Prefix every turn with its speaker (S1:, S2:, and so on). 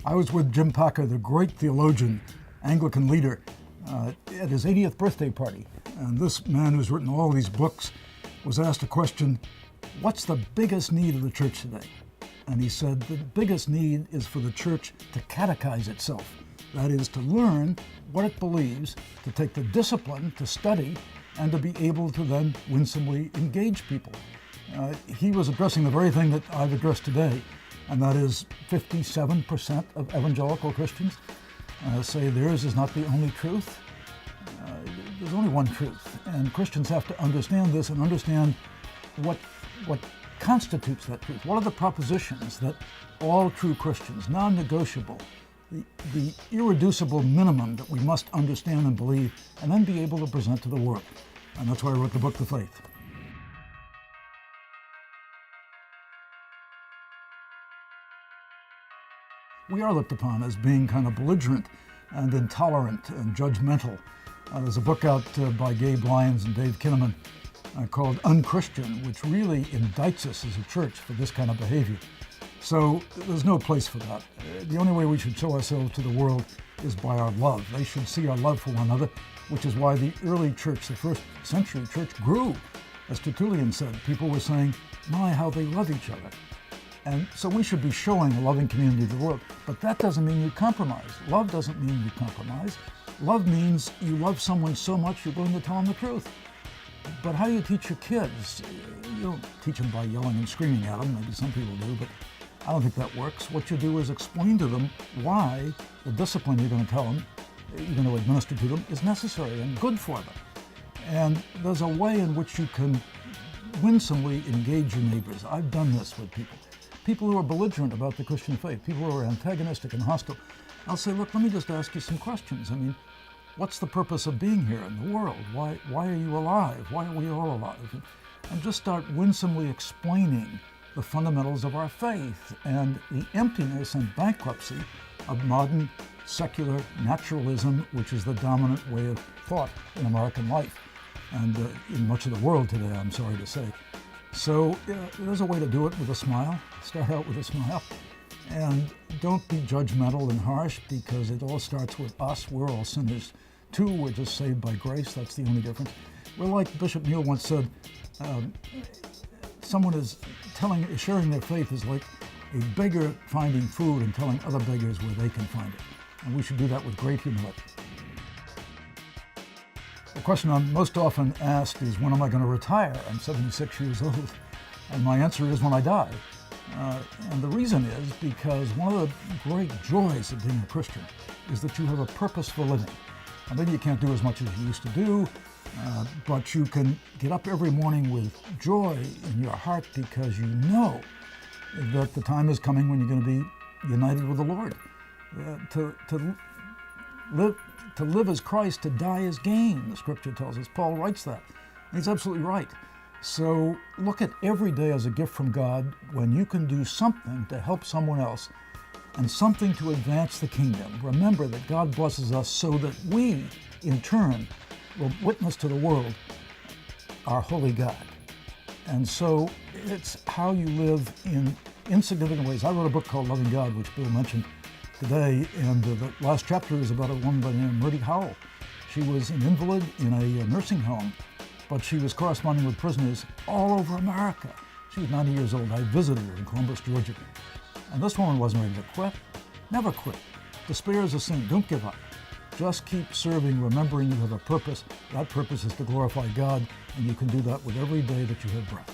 S1: I was with Jim Packer, the great theologian, Anglican leader, at his 80th birthday party. And this man who's written all these books was asked a question, what's the biggest need of the church today? And he said, the biggest need is for the church to catechize itself. That is, to learn what it believes, to take the discipline to study, and to be able to then winsomely engage people. He was addressing the very thing that I've addressed today, and that is 57% of evangelical Christians say theirs is not the only truth. There's only one truth, and Christians have to understand this and understand what constitutes that truth. What are the propositions that all true Christians, non-negotiable, the irreducible minimum that we must understand and believe, and then be able to present to the world. And that's why I wrote the book, The Faith. We are looked upon as being kind of belligerent and intolerant and judgmental. There's a book out by Gabe Lyons and Dave Kinnaman called Unchristian, which really indicts us as a church for this kind of behavior. So there's no place for that. The only way we should show ourselves to the world is by our love. They should see our love for one another, which is why the early church, the first century church, grew. As Tertullian said, people were saying, my, how they love each other. And so we should be showing a loving community to the world. But that doesn't mean you compromise. Love doesn't mean you compromise. Love means you love someone so much you're willing to tell them the truth. But how do you teach your kids? You don't teach them by yelling and screaming at them. Maybe some people do, but I don't think that works. What you do is explain to them why the discipline you're going to tell them, you're going to administer to them, is necessary and good for them. And there's a way in which you can winsomely engage your neighbors. I've done this with people. People who are belligerent about the Christian faith, people who are antagonistic and hostile. I'll say, look, let me just ask you some questions. I mean, what's the purpose of being here in the world? Why are you alive? Why are we all alive? And just start winsomely explaining the fundamentals of our faith and the emptiness and bankruptcy of modern secular naturalism, which is the dominant way of thought in American life and in much of the world today, I'm sorry to say. So there's a way to do it with a smile. Start out with a smile. And don't be judgmental and harsh, because it all starts with us. We're all sinners too. We're just saved by grace. That's the only difference. We're like Bishop Neal once said, someone is sharing their faith is like a beggar finding food and telling other beggars where they can find it. And we should do that with great humility. The question I'm most often asked is, when am I going to retire? I'm 76 years old. And my answer is, when I die. And the reason is because one of the great joys of being a Christian is that you have a purpose for living. And maybe you can't do as much as you used to do, but you can get up every morning with joy in your heart because you know that the time is coming when you're going to be united with the Lord. To live as Christ, to die as gain, the scripture tells us. Paul writes that. And he's absolutely right. So look at every day as a gift from God when you can do something to help someone else and something to advance the kingdom. Remember that God blesses us so that we, in turn, will witness to the world our holy God. And so it's how you live in insignificant ways. I wrote a book called Loving God, which Bill mentioned today, and the last chapter is about a woman by the name of Murdy Howell. She was an invalid in a nursing home, but she was corresponding with prisoners all over America. She was 90 years old. I visited her in Columbus, Georgia. And this woman wasn't ready to quit. Never quit. Despair is a sin. Don't give up. Just keep serving, remembering you have a purpose. That purpose is to glorify God, and you can do that with every day that you have breath.